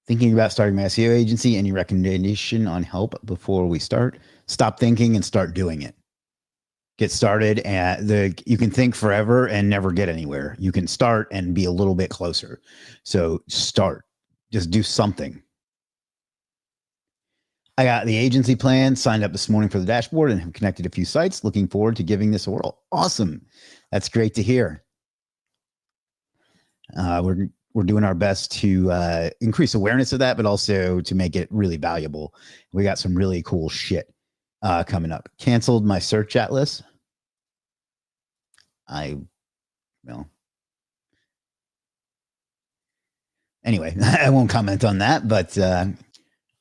Thinking about starting my SEO agency. Any recommendation on help before we start? Stop thinking and start doing it. Get started. You can think forever and never get anywhere. You can start and be a little bit closer. So start. Just do something. I got the agency plan, signed up this morning for the dashboard, and have connected a few sites. Looking forward to giving this a whirl. Awesome. That's great to hear. We're doing our best to increase awareness of that, but also to make it really valuable. We got some really cool shit coming up. Canceled my search atlas. Anyway, I won't comment on that, but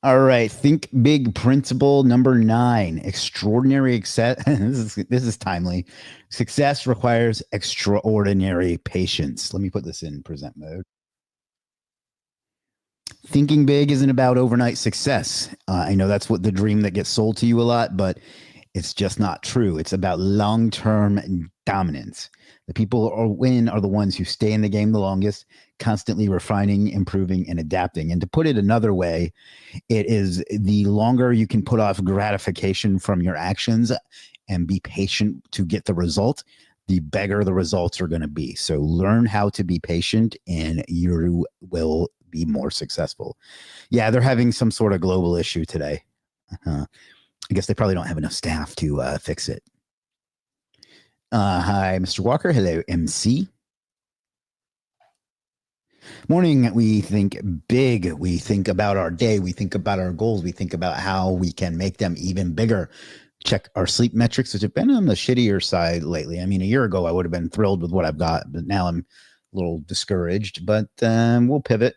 all right. Think big principle number 9. Extraordinary success. This is timely. Success requires extraordinary patience. Let me put this in present mode. Thinking big isn't about overnight success. I know that's what the dream that gets sold to you a lot, but it's just not true. It's about long-term dominance. The people who win are the ones who stay in the game the longest, constantly refining, improving, and adapting. And to put it another way, it is the longer you can put off gratification from your actions and be patient to get the result, the bigger the results are going to be. So learn how to be patient and you will be more successful. Yeah, they're having some sort of global issue today. I guess they probably don't have enough staff to fix it. Hi, Mr. Walker. Hello, MC. Morning, we think big. We think about our day. We think about our goals. We think about how we can make them even bigger. Check our sleep metrics, which have been on the shittier side lately. I mean, a year ago, I would have been thrilled with what I've got, but now I'm a little discouraged, but we'll pivot.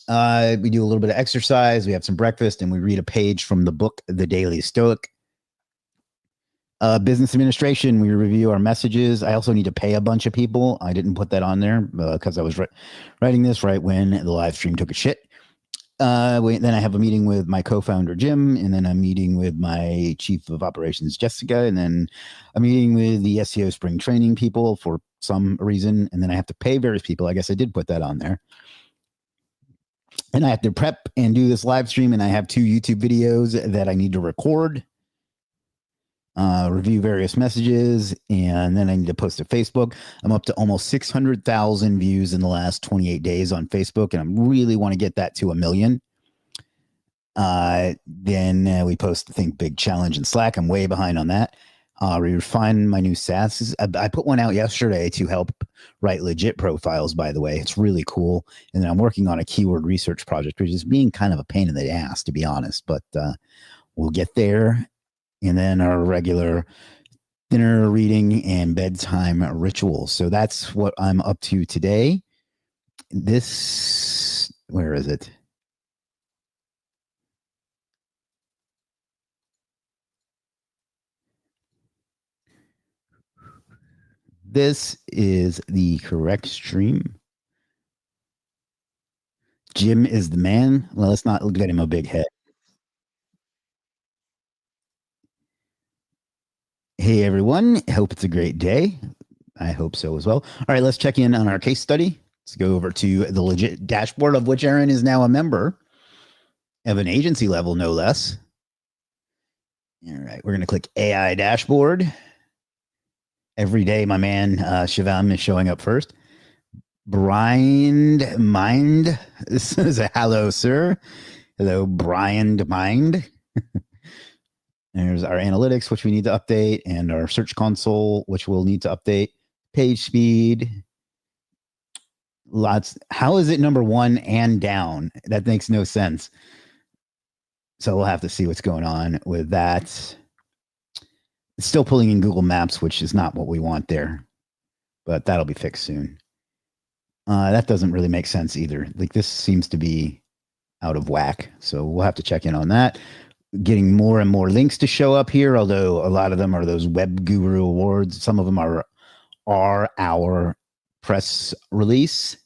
We do a little bit of exercise. We have some breakfast, and we read a page from the book, The Daily Stoic. Business administration, we review our messages. I also need to pay a bunch of people. I didn't put that on there because I was writing this right when the live stream took a shit. Then I have a meeting with my co-founder, Jim, and then a meeting with my chief of operations, Jessica, and then a meeting with the SEO spring training people for some reason. And then I have to pay various people. I guess I did put that on there. And I have to prep and do this live stream, and I have 2 YouTube videos that I need to record. Review various messages, and then I need to post to Facebook. I'm up to almost 600,000 views in the last 28 days on Facebook, and I really want to get that to 1 million. Then we post the Think Big Challenge in Slack. I'm way behind on that. Refine my new SaaS. I put one out yesterday to help write legit profiles, by the way. It's really cool. And then I'm working on a keyword research project, which is being kind of a pain in the ass, to be honest, but we'll get there. And then our regular dinner, reading, and bedtime rituals. So that's what I'm up to today. Where is it? This is the correct stream. Jim is the man. Well, let's not get him a big head. Hey, everyone. Hope it's a great day. I hope so as well. All right, let's check in on our case study. Let's go over to the Legiit dashboard, of which Aaron is now a member of an agency level, no less. All right, we're going to click AI dashboard. Every day, my man Shivam is showing up first. Brian Mind. This is a hello, sir. Hello, Brian Mind. There's our analytics, which we need to update, and our search console, which we'll need to update. Page speed. Lots. How is it number 1 and down? That makes no sense. So we'll have to see what's going on with that. It's still pulling in Google Maps, which is not what we want there, but that'll be fixed soon. That doesn't really make sense either. Like, this seems to be out of whack. So we'll have to check in on that. Getting more and more links to show up here, although a lot of them are those Web Guru Awards. Some of them are our press release.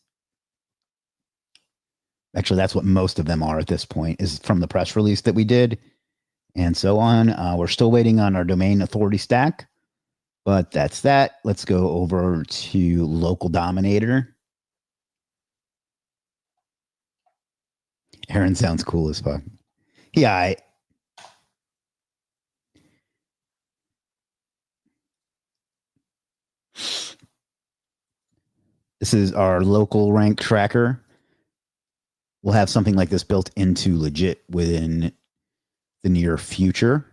Actually, that's what most of them are at this point, is from the press release that we did, and so on. We're still waiting on our domain authority stack, but that's that. Let's go over to Local Dominator. Aaron sounds cool as fuck. Yeah, this is our local rank tracker. We'll have something like this built into Legiit within the near future.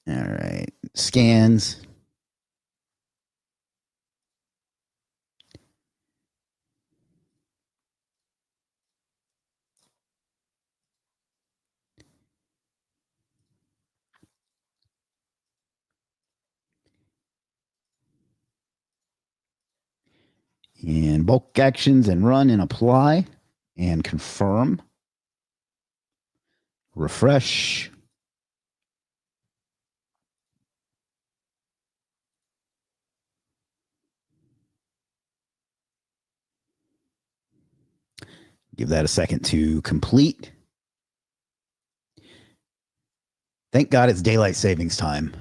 All right, scans. And bulk actions and run and apply and confirm. Refresh. Give that a second to complete. Thank God it's daylight savings time.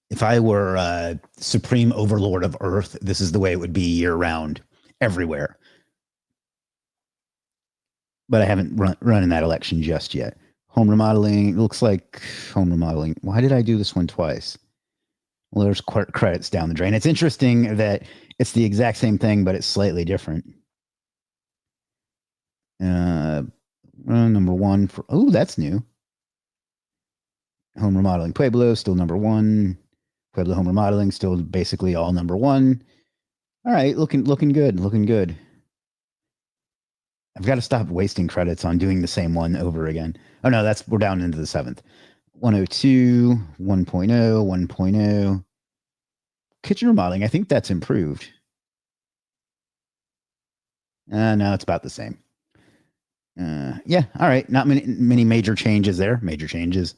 If I were supreme overlord of Earth, this is the way it would be year round everywhere. But I haven't run in that election just yet. Home remodeling. It looks like home remodeling. Why did I do this one twice? Well, there's credits down the drain. It's interesting that it's the exact same thing, but it's slightly different. Number one for, oh, that's new. Home remodeling Pueblo, still number one. Pueblo home remodeling, still basically all number one. All right, looking good, looking good. I've got to stop wasting credits on doing the same one over again. Oh no, we're down into the 7th. 102, 1.0, 1.0. Kitchen remodeling, I think that's improved. No, it's about the same. Yeah, all right. Not many major changes there. Major changes.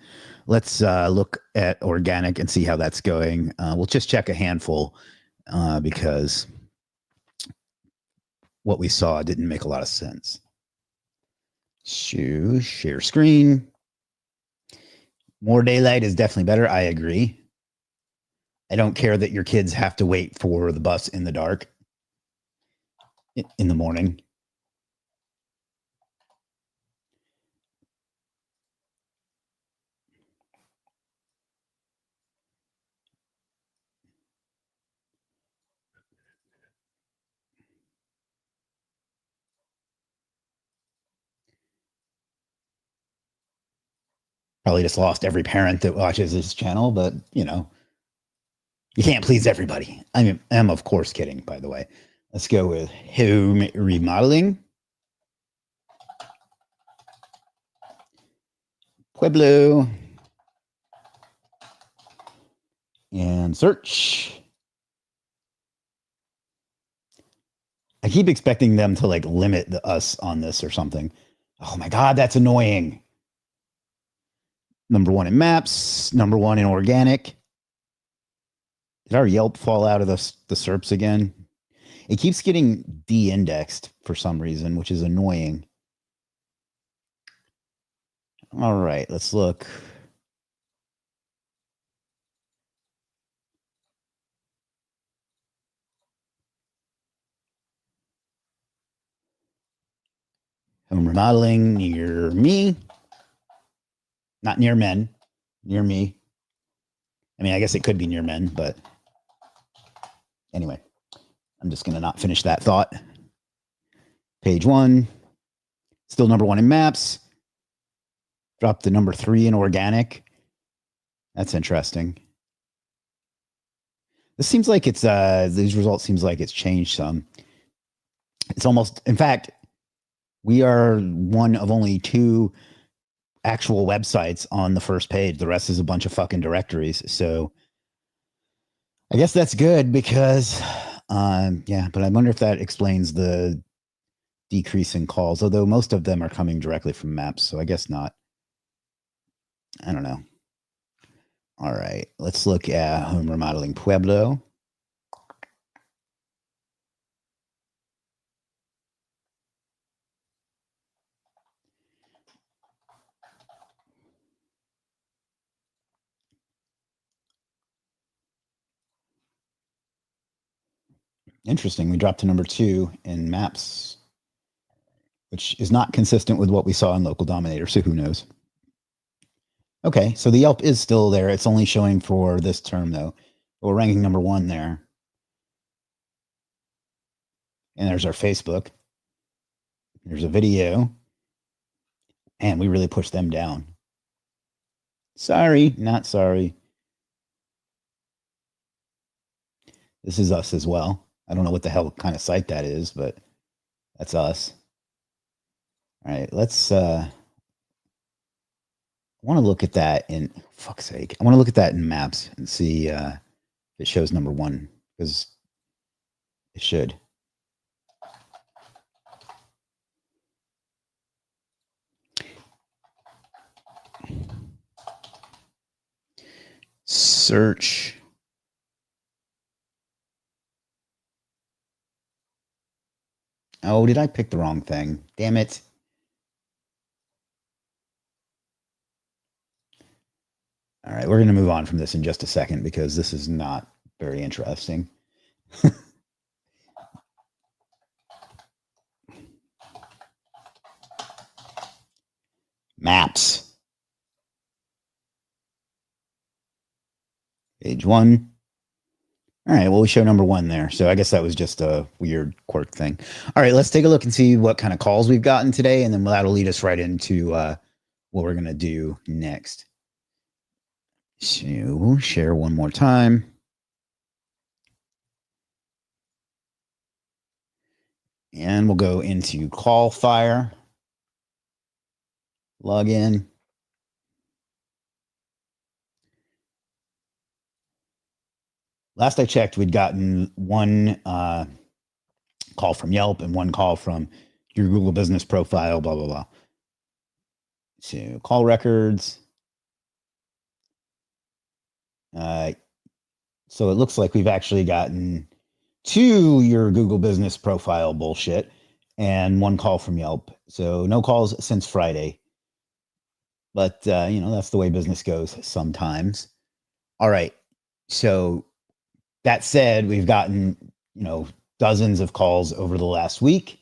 Let's look at organic and see how that's going. We'll just check a handful because what we saw didn't make a lot of sense. Share screen. More daylight is definitely better. I agree. I don't care that your kids have to wait for the bus in the dark in the morning. Probably just lost every parent that watches this channel, but you can't please everybody. I'm of course kidding, by the way. Let's go with home remodeling. Pueblo. And search. I keep expecting them to like limit us on this or something. Oh my God, that's annoying. Number one in maps, number one in organic. Did our Yelp fall out of the SERPs again? It keeps getting de-indexed for some reason, which is annoying. All right, let's look. Home remodeling near me. Not near men, near me. I mean, I guess it could be near men, but anyway, I'm just going to not finish that thought. Page one, still number one in maps. Dropped the number 3 in organic. That's interesting. This seems like it's these results seems like it's changed some. It's almost, in fact, we are one of only 2 actual websites on the first page. The rest is a bunch of fucking directories. So I guess that's good because yeah, but I wonder if that explains the decrease in calls, although most of them are coming directly from maps, so I guess not. I don't know. All right, let's look at home remodeling Pueblo. Interesting. We dropped to number 2 in maps, which is not consistent with what we saw in local dominator. So who knows? Okay, so the Yelp is still there. It's only showing for this term though. We're ranking number 1 there. And there's our Facebook. There's a video. And we really pushed them down. Sorry, not sorry. This is us as well. I don't know what the hell kind of site that is, but that's us. All right, let's I want to look at that in fuck's sake. I want to look at that in maps and see if it shows number 1 because it should. Search. Oh, did I pick the wrong thing? Damn it. All right, we're going to move on from this in just a second because this is not very interesting. Maps. Page 1. All right, well, we show number 1 there. So I guess that was just a weird quirk thing. All right, let's take a look and see what kind of calls we've gotten today, and then that'll lead us right into what we're going to do next. So we'll share one more time. And we'll go into call fire, log in. Last I checked, we'd gotten 1 call from Yelp and 1 call from your Google business profile, blah, blah, blah. So call records. So it looks like we've actually gotten 2 your Google business profile bullshit and 1 call from Yelp. So no calls since Friday. But, that's the way business goes sometimes. All right. So that said, we've gotten, dozens of calls over the last week.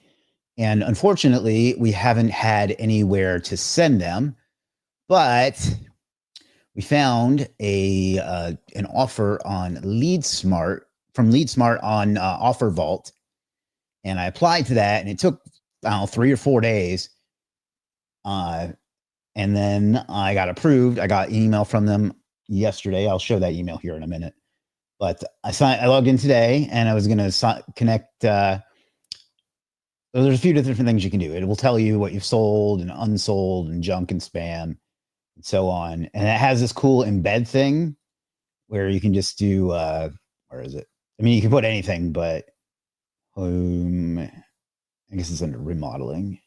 And unfortunately, we haven't had anywhere to send them. But we found an offer on LeadSmart from LeadSmart on Offer Vault. And I applied to that, and it took, 3 or 4 days. And then I got approved. I got an email from them yesterday. I'll show that email here in a minute. But I logged in today, and I was going to connect. There's a few different things you can do. It will tell you what you've sold and unsold and junk and spam and so on. And it has this cool embed thing where you can just do, where is it? I mean, you can put anything, but I guess it's under remodeling.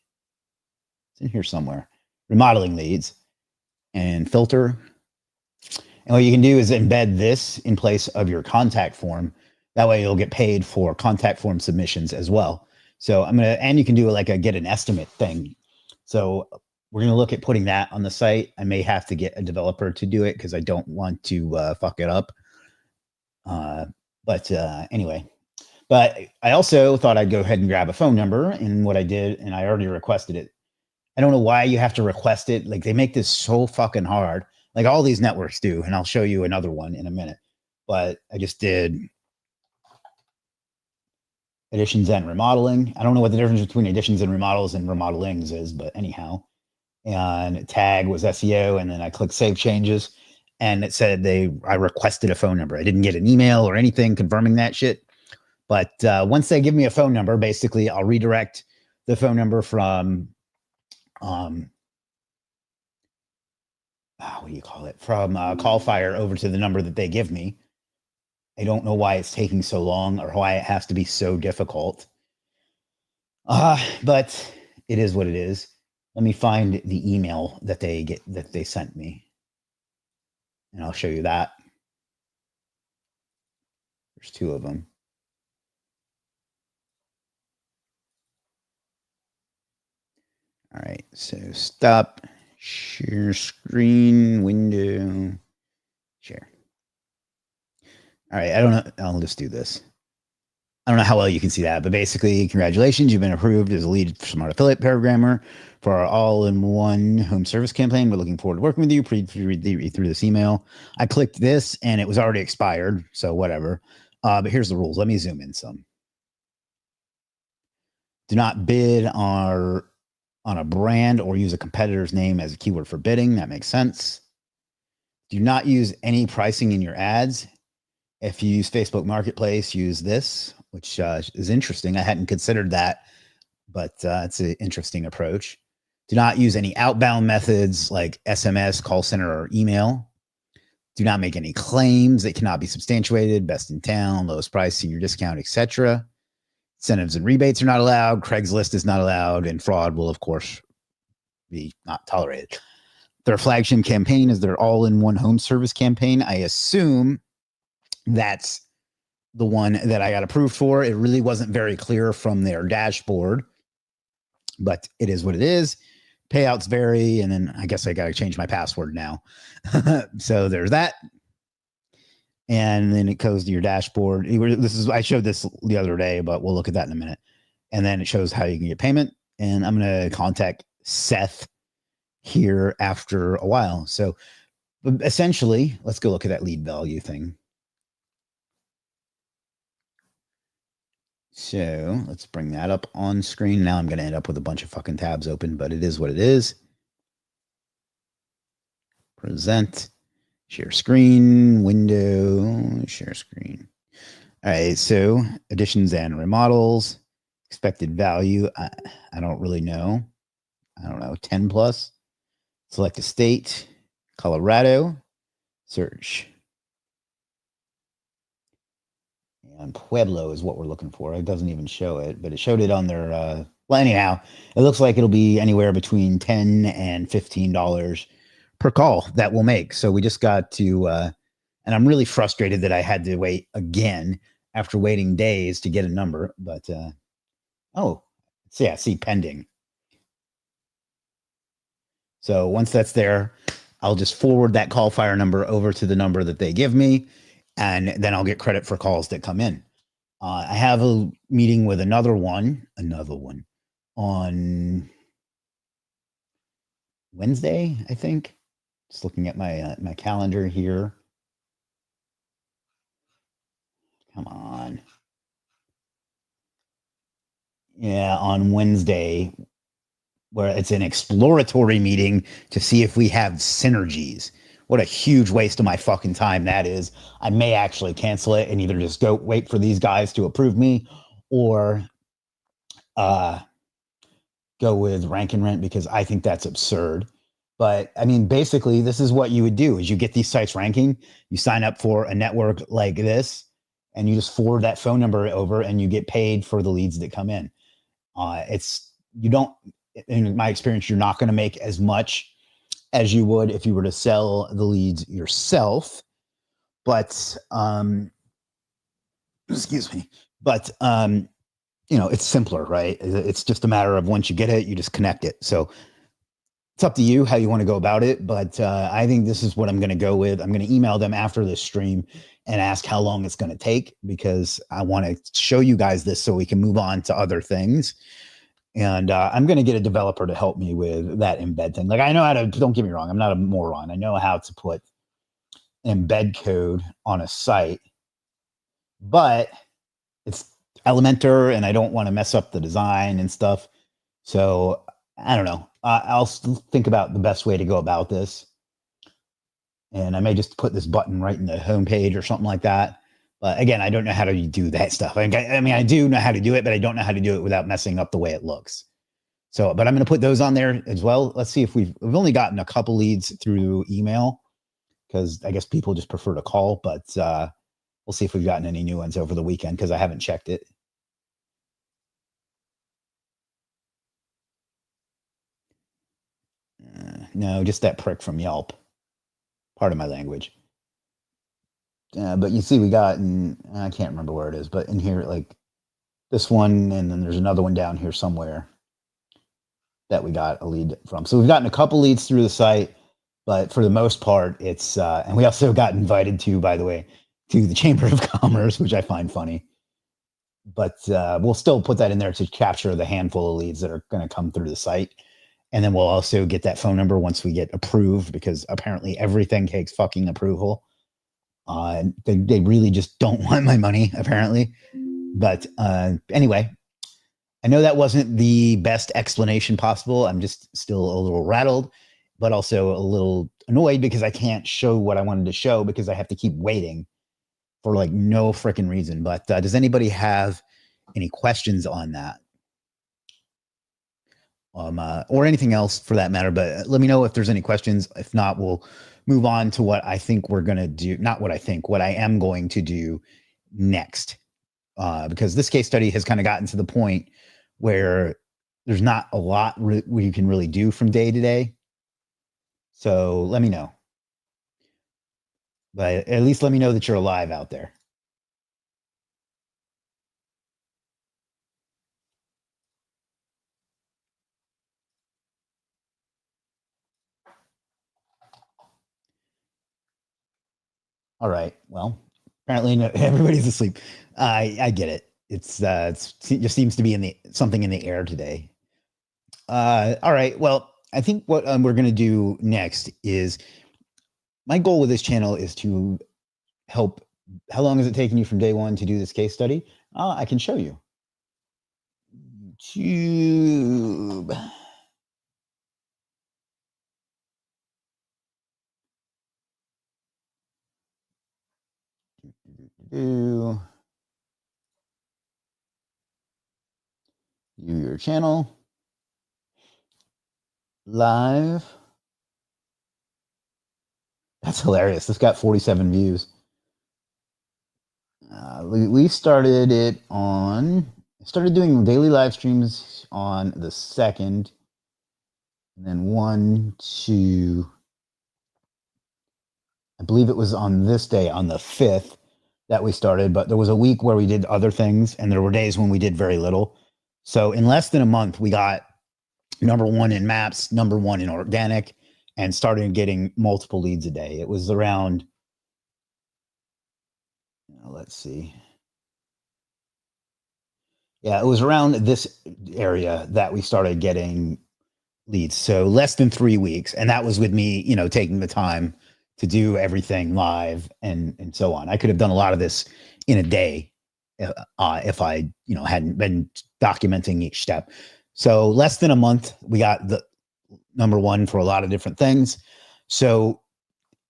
It's in here somewhere. Remodeling leads and filter. And what you can do is embed this in place of your contact form. That way you'll get paid for contact form submissions as well. So and you can do like a get an estimate thing. So we're going to look at putting that on the site. I may have to get a developer to do it because I don't want to fuck it up. But anyway, but I also thought I'd go ahead and grab a phone number, and what I did, and I already requested it. I don't know why you have to request it. Like, they make this so fucking hard. Like all these networks do, and I'll show you another one in a minute. But I just did additions and remodeling. I don't know what the difference between additions and remodels and remodelings is, but anyhow. And tag was SEO, and then I clicked save changes, and it said I requested a phone number. I didn't get an email or anything confirming that shit. But once they give me a phone number, basically I'll redirect the phone number from what do you call it? From Callfire over to the number that they give me. I don't know why it's taking so long or why it has to be so difficult. But it is what it is. Let me find the email that they sent me, and I'll show you that. There's 2 of them. All right, so stop, share screen, window, share. All right, I don't know. I'll just do this. I don't know how well you can see that, but basically, congratulations, you've been approved as a lead smart affiliate programmer for our all-in-one home service campaign. We're looking forward to working with you. Please read through this email. I clicked this, and it was already expired, so whatever. But here's the rules. Let me zoom in some. Do not bid on a brand or use a competitor's name as a keyword for bidding. That makes sense. Do not use any pricing in your ads. If you use Facebook Marketplace, use this, which is interesting. I hadn't considered that, but it's an interesting approach. Do not use any outbound methods like SMS, call center, or email. Do not make any claims that cannot be substantiated. Best in town, lowest price, senior discount, etc. Incentives and rebates are not allowed. Craigslist is not allowed, and fraud will, of course, be not tolerated. Their flagship campaign is their all-in-one home service campaign. I assume that's the one that I got approved for. It really wasn't very clear from their dashboard, but it is what it is. Payouts vary, and then I guess I got to change my password now. So there's that. And then it goes to your dashboard. I showed this the other day, but we'll look at that in a minute. And then it shows how you can get payment. And I'm going to contact Seth here after a while. So essentially, let's go look at that lead value thing. So let's bring that up on screen. Now I'm going to end up with a bunch of fucking tabs open, but it is what it is. Present, share screen, window, share screen. All right, so additions and remodels, expected value. I don't really know. I don't know, 10 plus. Select a state, Colorado, search. And Pueblo is what we're looking for. It doesn't even show it, but it showed it on their, well, anyhow, it looks like it'll be anywhere between $10 and $15 per call that we'll make. So we just got to, and I'm really frustrated that I had to wait again after waiting days to get a number, but, oh, so yeah, see pending. So once that's there, I'll just forward that call fire number over to the number that they give me, and then I'll get credit for calls that come in. I have a meeting with another one on Wednesday, I think. Just looking at my my calendar here. Come on. Yeah, on Wednesday, where it's an exploratory meeting to see if we have synergies. What a huge waste of my fucking time that is. I may actually cancel it and either just go wait for these guys to approve me, or go with rank and rent, because I think that's absurd. But I mean, basically, this is what you would do: is you get these sites ranking, you sign up for a network like this, and you just forward that phone number over, and you get paid for the leads that come in. You don't, in my experience, you're not going to make as much as you would if you were to sell the leads yourself. But excuse me. But it's simpler, right? It's just a matter of once you get it, you just connect it. So it's up to you how you want to go about it. But I think this is what I'm going to go with. I'm going to email them after this stream and ask how long it's going to take, because I want to show you guys this so we can move on to other things. And I'm going to get a developer to help me with that embed thing. Like, I know how to, don't get me wrong, I'm not a moron. I know how to put embed code on a site, but it's Elementor and I don't want to mess up the design and stuff. So I don't know. I'll think about the best way to go about this. And I may just put this button right in the homepage or something like that. But again, I don't know how to do that stuff. I mean, I do know how to do it, but I don't know how to do it without messing up the way it looks. So, but I'm going to put those on there as well. Let's see if we've only gotten a couple leads through email, because I guess people just prefer to call, but we'll see if we've gotten any new ones over the weekend, because I haven't checked it. No, just that prick from Yelp. Part of my language. But you see, we got, and I can't remember where it is, but in here, like this one, and then there's another one down here somewhere that we got a lead from. So we've gotten a couple leads through the site, but for the most part, it's, and we also got invited to, by the way, to the Chamber of Commerce, which I find funny. but we'll still put that in there to capture the handful of leads that are going to come through the site. And then we'll also get that phone number once we get approved, because apparently everything takes fucking approval. They really just don't want my money, apparently. But anyway, I know that wasn't the best explanation possible. I'm just still a little rattled, but also a little annoyed because I can't show what I wanted to show because I have to keep waiting for like no freaking reason. But does anybody have any questions on that? Or anything else for that matter, but let me know if there's any questions. If not, we'll move on to what I think we're going to do. Not what I think, what I am going to do next. Because this case study has kind of gotten to the point where there's not a lot we can really do from day to day. So let me know. But at least let me know that you're alive out there. All right. Well, apparently everybody's asleep. I get it. It just seems to be something in the air today. All right. Well, I think what we're going to do next is, my goal with this channel is to help. How long is it taking you from day one to do this case study? I can show you. YouTube. View your channel. Live. That's hilarious. This got 47 views. We started it on, started doing daily live streams on the 2nd, and then 1, 2, I believe it was on this day, on the 5th, that we started, but there was a week where we did other things, and there were days when we did very little. So in less than a month, we got #1 in maps, #1 in organic, and started getting multiple leads a day. It was around, let's see. Yeah, it was around this area that we started getting leads. So less than 3 weeks. And that was with me, taking the time to do everything live and so on. I could have done a lot of this in a day if I, hadn't been documenting each step. So less than a month, we got the #1 for a lot of different things. So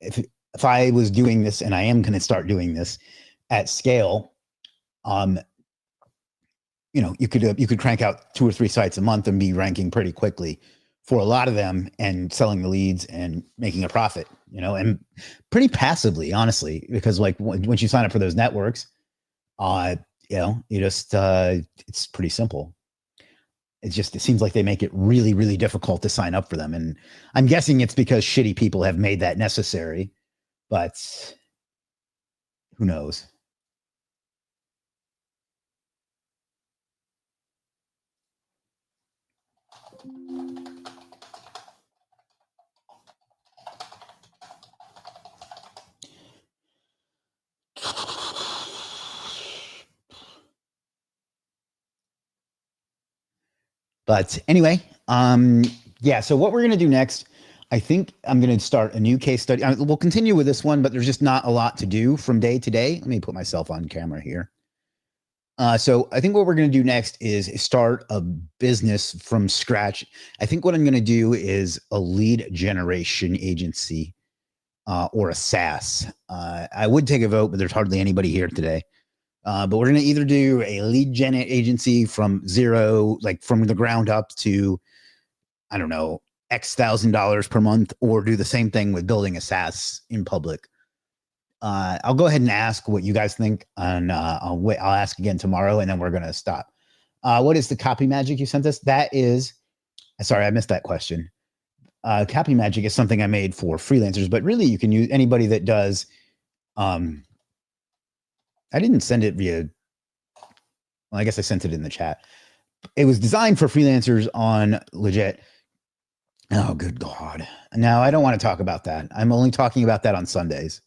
if I was doing this, and I am going to start doing this at scale, you could crank out 2 or 3 sites a month and be ranking pretty quickly for a lot of them, and selling the leads and making a profit, and pretty passively, honestly, because like once you sign up for those networks, you just, it's pretty simple. It seems like they make it really, really difficult to sign up for them. And I'm guessing it's because shitty people have made that necessary, but who knows? But anyway, yeah, so what we're going to do next, I think I'm going to start a new case study. We'll continue with this one, but there's just not a lot to do from day to day. Let me put myself on camera here. So I think what we're going to do next is start a business from scratch. I think what I'm going to do is a lead generation agency, or a SaaS. I would take a vote, but there's hardly anybody here today. But we're going to either do a lead gen agency from zero, like from the ground up to, I don't know, X $1,000 per month, or do the same thing with building a SaaS in public. I'll go ahead and ask what you guys think, and I'll ask again tomorrow, and then we're going to stop. What is the CopyMagic you sent us? That is, sorry, I missed that question. CopyMagic is something I made for freelancers, but really you can use anybody that does. I didn't send it via, well, I guess I sent it in the chat. It was designed for freelancers on Legiit. Oh, good God. Now, I don't want to talk about that. I'm only talking about that on Sundays.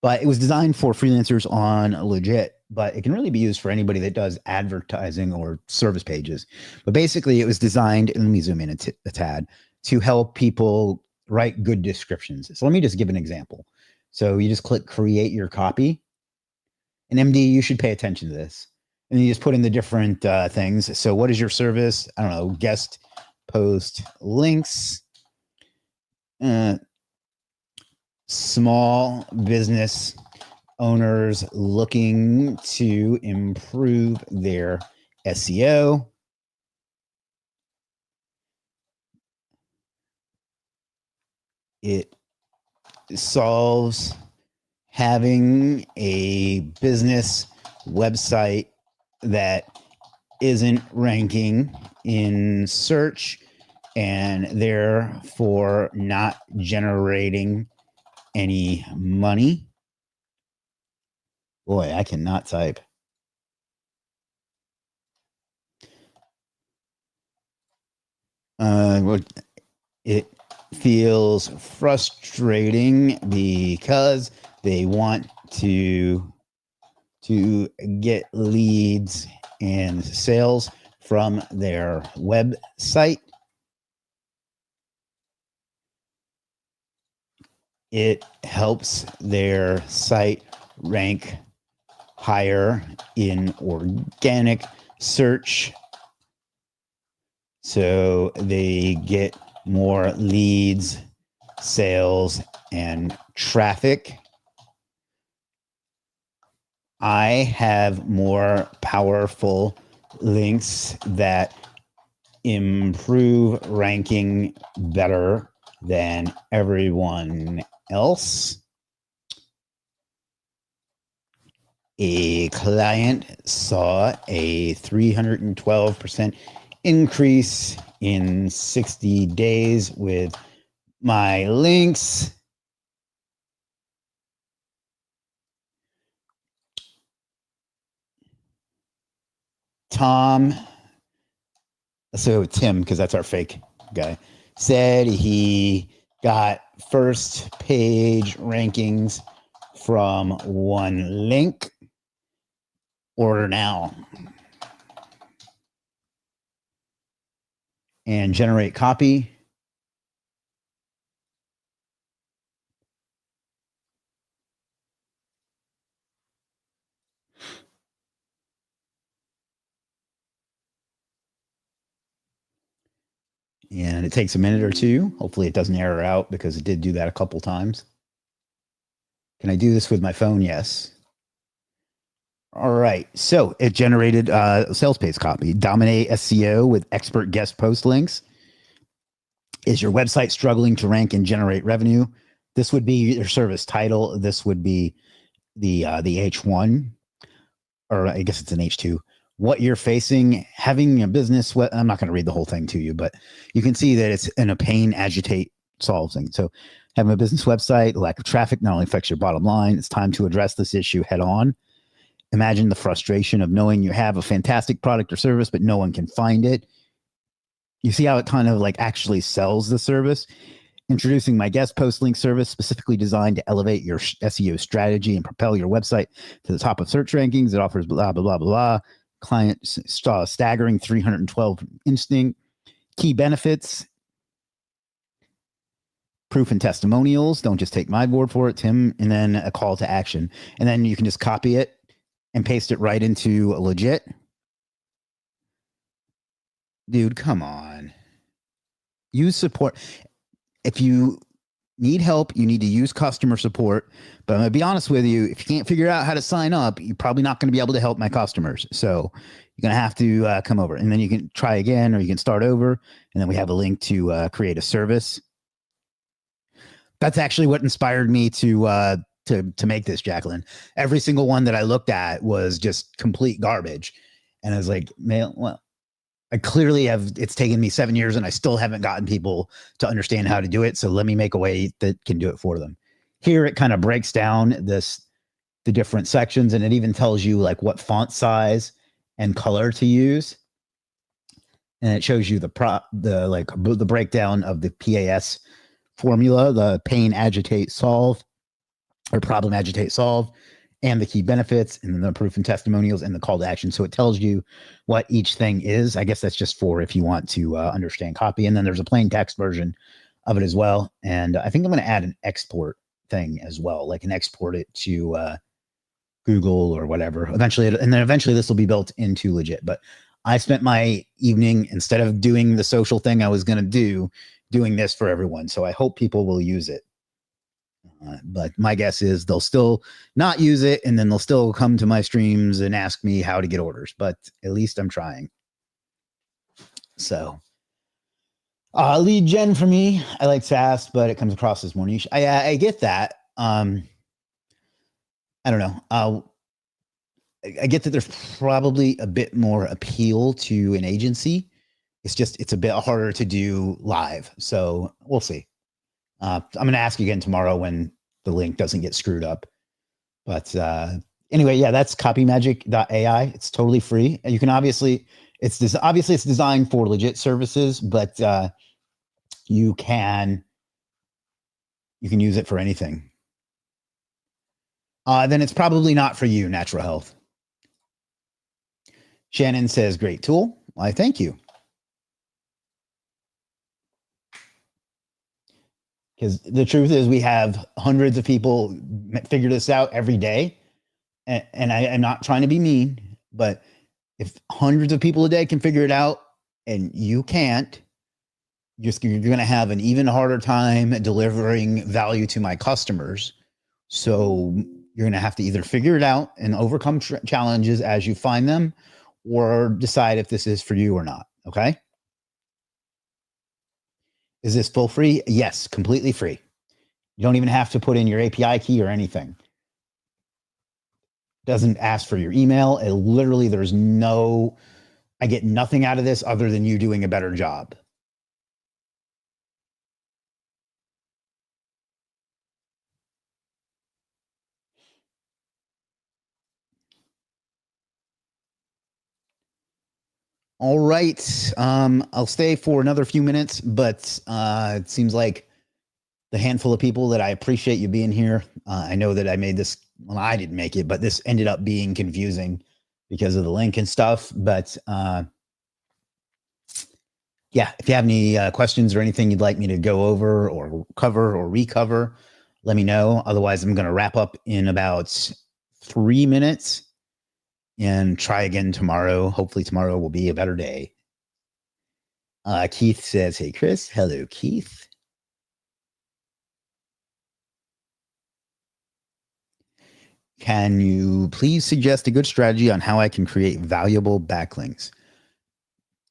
But it was designed for freelancers on Legiit but it can really be used for anybody that does advertising or service pages. But basically, it was designed, and let me zoom in a tad, to help people write good descriptions. So let me just give an example. So you just click create your copy. And MD, you should pay attention to this. And you just put in the different things. So what is your service? I don't know, guest post links, small business owners looking to improve their SEO. It solves having a business website that isn't ranking in search and therefore not generating any money. Boy, I cannot type. It feels frustrating because they want to get leads and sales from their website. It helps their site rank higher in organic search, so they get more leads, sales, and traffic. I have more powerful links that improve ranking better than everyone else. A client saw a 312% increase in 60 days with my links. Tim, because that's our fake guy, said he got first page rankings from one link. Order now. And generate copy. And it takes a minute or two. Hopefully it doesn't error out because it did do that a couple times. Can I do this with my phone? Yes. All right. So it generated sales page copy. Dominate SEO with expert guest post links. Is your website struggling to rank and generate revenue? This would be your service title. This would be the H1, or I guess it's an H2. What you're facing, having a business. I'm not going to read the whole thing to you, but you can see that it's in a pain, agitate, solve thing. So having a business website, lack of traffic not only affects your bottom line. It's time to address this issue head on. Imagine the frustration of knowing you have a fantastic product or service, but no one can find it. You see how it kind of like actually sells the service. Introducing my guest post link service, specifically designed to elevate your SEO strategy and propel your website to the top of search rankings. It offers blah, blah, blah, blah, blah. Client staggering 312 instinct. Key benefits. Proof and testimonials. Don't just take my word for it, Tim. And then a call to action. And then you can just copy it and paste it right into Legiit. Dude, come on. Use support. If you need help, you need to use customer support. But I'm going to be honest with you. If you can't figure out how to sign up, you're probably not going to be able to help my customers. So you're going to have to come over. And then you can try again, or you can start over. And then we have a link to create a service. That's actually what inspired me to make this, Jacqueline. Every single one that I looked at was just complete garbage. And I was like, man, well, I clearly have, it's taken me 7 years and I still haven't gotten people to understand how to do it. So let me make a way that can do it for them. Here, it kind of breaks down the different sections, and it even tells you like what font size and color to use. And it shows you the breakdown of the PAS formula, the pain, agitate, solve, or problem, agitate, solve. and the key benefits, and then the proof and testimonials, and the call to action. So it tells you what each thing is. I guess that's just for if you want to understand copy. And then there's a plain text version of it as well. And I think I'm going to add an export thing as well, like an export it to Google or whatever. Eventually, and then eventually this will be built into Legiit. But I spent my evening, instead of doing the social thing I was going to do, doing this for everyone. So I hope people will use it. But my guess is they'll still not use it, and then they'll still come to my streams and ask me how to get orders. But at least I'm trying. So lead gen for me, I like SaaS, but it comes across as more niche. I get that. I don't know. I get that there's probably a bit more appeal to an agency. It's a bit harder to do live. So we'll see. I'm going to ask you again tomorrow when the link doesn't get screwed up. But anyway, yeah, that's CopyMagic.ai. It's totally free. And you can obviously it's designed for legit services, but you can use it for anything. Then it's probably not for you, Natural Health. Shannon says, great tool. Why, thank you. Because the truth is we have hundreds of people figure this out every day. And I'm not trying to be mean, but if hundreds of people a day can figure it out and you can't, you're going to have an even harder time delivering value to my customers. So you're going to have to either figure it out and overcome challenges as you find them, or decide if this is for you or not. Okay. Is this full free? Yes, completely free. You don't even have to put in your API key or anything. Doesn't ask for your email. It literally, I get nothing out of this other than you doing a better job. All right. I'll stay for another few minutes, but it seems like the handful of people that I appreciate you being here. I know that I made this, well, I didn't make it, but this ended up being confusing because of the link and stuff. But yeah, if you have any questions or anything you'd like me to go over or cover or recover, let me know. Otherwise, I'm going to wrap up in about 3 minutes and try again tomorrow. Hopefully tomorrow will be a better day. Keith says, hey, Chris. Hello, Keith. Can you please suggest a good strategy on how I can create valuable backlinks?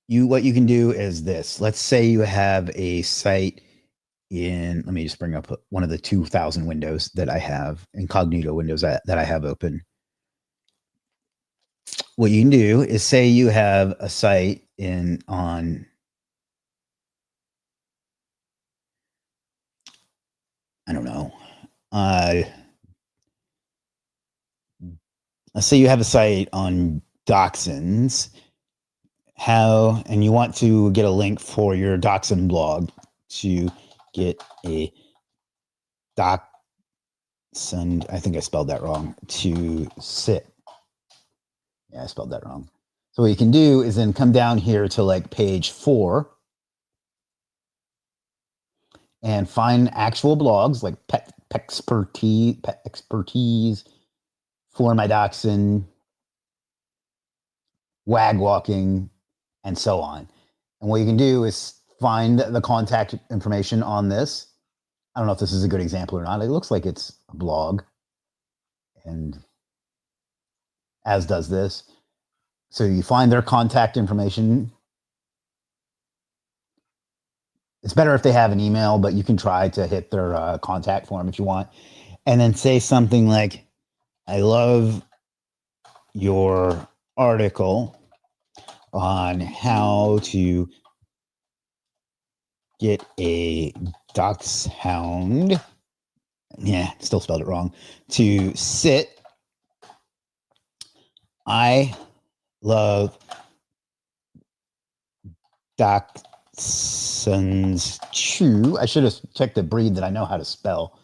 What you can do is this. Let's say you have a site let me just bring up one of the 2,000 windows that I have, incognito windows that I have open. What you can do is say you have a site on I don't know. Let's say you have a site on Dachshunds, and you want to get a link for your Dachshund blog to get a Dachshund. I think I spelled that wrong. To sit. Yeah, I spelled that wrong. So what you can do is then come down here to like page 4 and find actual blogs like pet expertise for my dachshund, wag walking, and so on. And what you can do is find the contact information on this. I don't know if this is a good example or not. It looks like it's a blog, and as does this. So you find their contact information. It's better if they have an email, but you can try to hit their contact form if you want. And then say something like, I love your article on how to get a dachshund. Yeah, still spelled it wrong. To sit. I love dachshunds chew. I should have checked the breed that I know how to spell.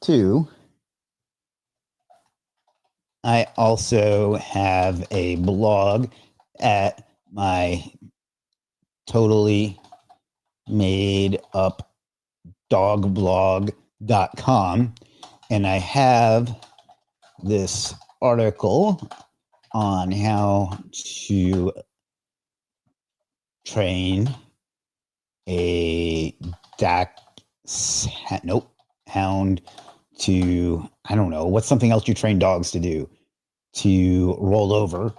2, I also have a blog at my totally made up dogblog.com, and I have this article on how to train a hound to, I don't know, what's something else you train dogs to do, to roll over,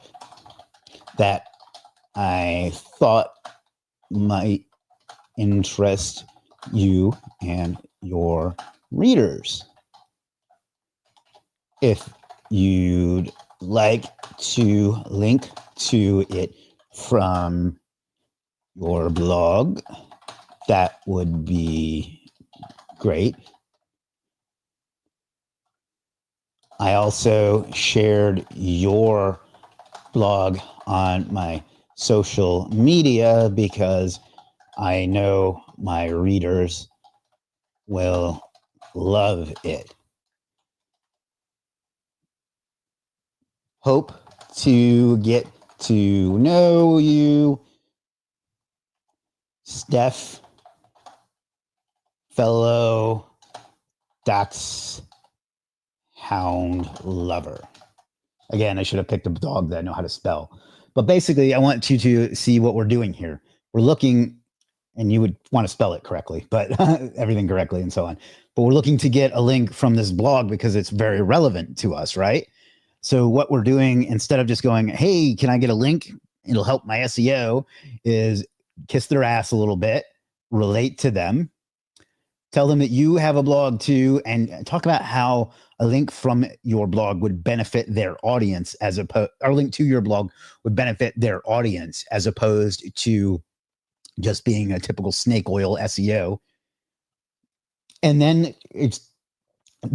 that I thought might interest you and your readers. If you'd like to link to it from your blog, that would be great. I also shared your blog on my social media because I know my readers will love it. Hope to get to know you, Steph, fellow Dax hound lover. Again, I should have picked a dog that I know how to spell. But basically, I want you to see what we're doing here. We're looking, and you would want to spell it correctly, but everything correctly and so on. But we're looking to get a link from this blog because it's very relevant to us, right? So what we're doing, instead of just going, hey, can I get a link? It'll help my SEO, is kiss their ass a little bit, relate to them, tell them that you have a blog too, and talk about how a link from your blog would benefit their audience, as opposed, or link to your blog would benefit their audience, as opposed to just being a typical snake oil SEO. And then it's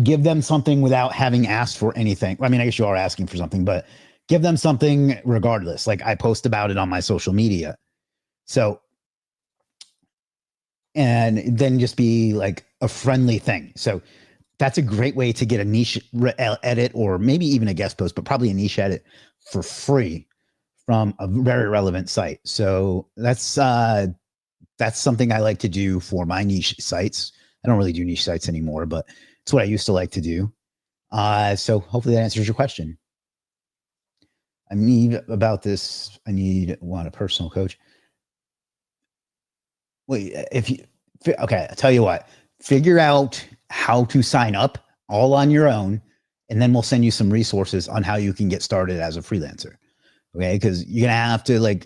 give them something without having asked for anything. I mean, I guess you are asking for something, but give them something regardless. Like I post about it on my social media. So, and then just be like a friendly thing. So that's a great way to get a niche edit, or maybe even a guest post, but probably a niche edit for free from a very relevant site. So that's something I like to do for my niche sites. I don't really do niche sites anymore, but it's what I used to like to do. So hopefully that answers your question. I want a personal coach. Wait, okay, I'll tell you what, figure out how to sign up all on your own, and then we'll send you some resources on how you can get started as a freelancer. Okay. Cause you're going to have to, like,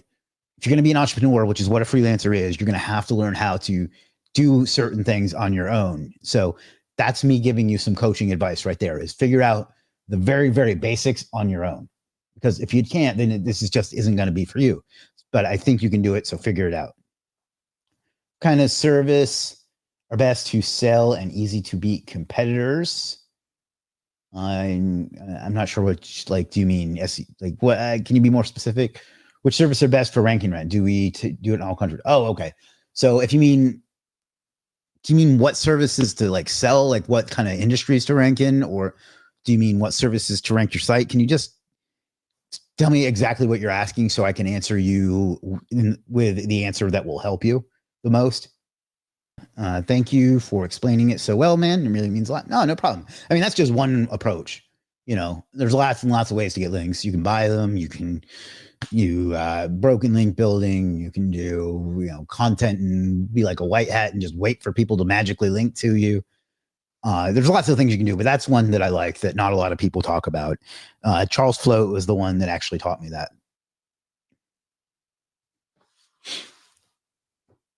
if you're going to be an entrepreneur, which is what a freelancer is, you're going to have to learn how to do certain things on your own. So that's me giving you some coaching advice right there, is figure out the very, very basics on your own. Because if you can't, then this isn't going to be for you. But I think you can do it. So figure it out. Kind of service are best to sell and easy to beat competitors. I'm not sure what, like, do you mean like what? Can you be more specific? Which service are best for ranking rent? Do we do it in all countries? Oh, okay. So if you mean, do you mean what services to like sell, like what kind of industries to rank in, or do you mean what services to rank your site? Can you just tell me exactly what you're asking so I can answer you with the answer that will help you the most? Thank you for explaining it so well, man. It really means a lot. No problem. I mean, that's just one approach. You know, there's lots and lots of ways to get links. You can buy them. You can broken link building. You can do, content and be like a white hat and just wait for people to magically link to you. There's lots of things you can do, but that's one that I like that not a lot of people talk about. Charles Float was the one that actually taught me that.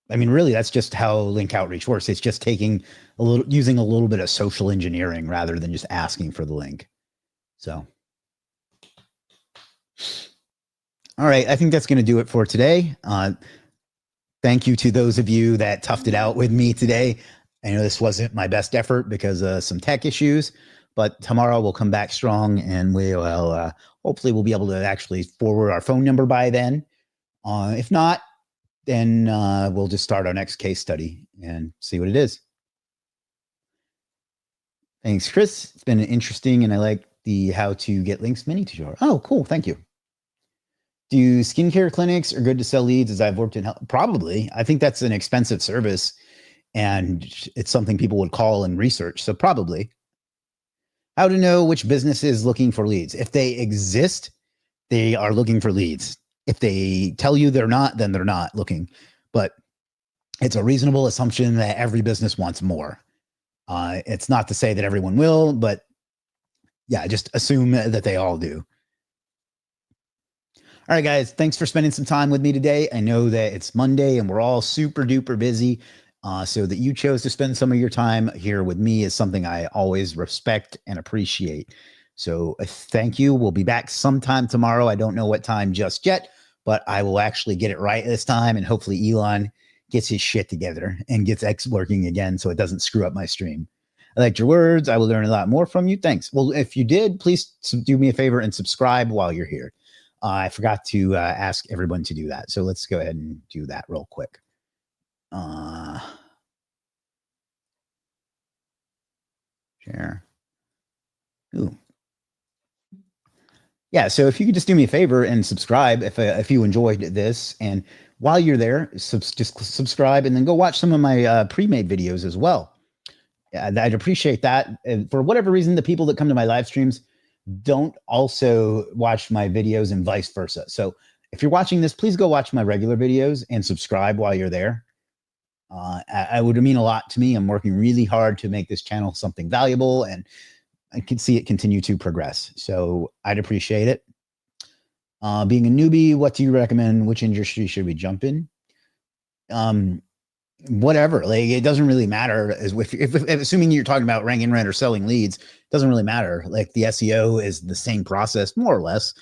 I mean, really, that's just how link outreach works. It's just using a little bit of social engineering rather than just asking for the link. So, all right, I think that's going to do it for today. Thank you to those of you that toughed it out with me today. I know this wasn't my best effort because of some tech issues, but tomorrow we'll come back strong, and we'll hopefully we'll be able to actually forward our phone number by then. If not, then we'll just start our next case study and see what it is. Thanks, Chris. It's been interesting, and I like the how to get links mini tutorial. Oh, cool. Thank you. Do skincare clinics are good to sell leads as I've worked in health? Probably. I think that's an expensive service and it's something people would call and research. So probably. How to know which business is looking for leads? If they exist, they are looking for leads. If they tell you they're not, then they're not looking. But it's a reasonable assumption that every business wants more. It's not to say that everyone will, but yeah, just assume that they all do. All right, guys, thanks for spending some time with me today. I know that it's Monday and we're all super duper busy. So that you chose to spend some of your time here with me is something I always respect and appreciate. So thank you. We'll be back sometime tomorrow. I don't know what time just yet, but I will actually get it right this time. And hopefully Elon gets his shit together and gets X working again so it doesn't screw up my stream. I liked your words. I will learn a lot more from you. Thanks. Well, if you did, please do me a favor and subscribe while you're here. I forgot to ask everyone to do that. So let's go ahead and do that real quick. Share. Ooh. Yeah, so if you could just do me a favor and subscribe if you enjoyed this, and while you're there, just subscribe and then go watch some of my pre-made videos as well. I'd appreciate that. And for whatever reason, the people that come to my live streams don't also watch my videos and vice versa. So if you're watching this, please go watch my regular videos and subscribe while you're there. I would mean a lot to me. I'm working really hard to make this channel something valuable, and I can see it continue to progress. So I'd appreciate it. Being a newbie, what do you recommend? Which industry should we jump in? Whatever, like it doesn't really matter. As if assuming you're talking about ranking rent or selling leads, it doesn't really matter. Like the SEO is the same process, more or less,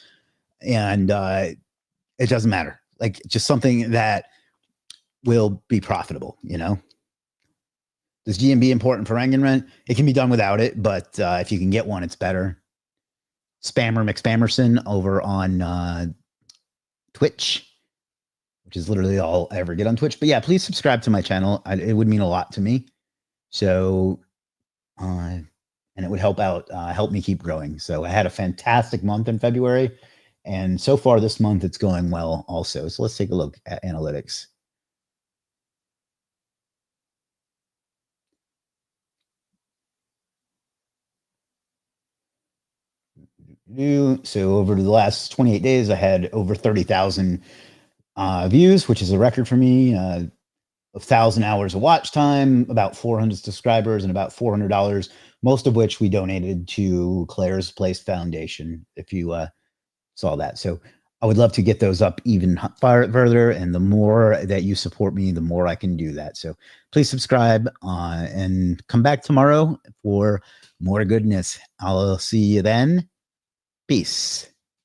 and it doesn't matter. Like just something that will be profitable. You know, is GMB important for ranking rent? It can be done without it, but if you can get one, it's better. Spammer McSpammerson over on Twitch, which is literally all I ever get on Twitch. But yeah, please subscribe to my channel. It would mean a lot to me. So, and it would help me keep growing. So I had a fantastic month in February. And so far this month, it's going well also. So let's take a look at analytics. So over the last 28 days, I had over 30,000 views, which is a record for me. 1,000 hours of watch time, about 400 subscribers, and about $400, most of which we donated to Claire's Place Foundation, if you saw that. So I would love to get those up even further, and the more that you support me, the more I can do that. So please subscribe and come back tomorrow for more goodness. I'll see you then. Peace.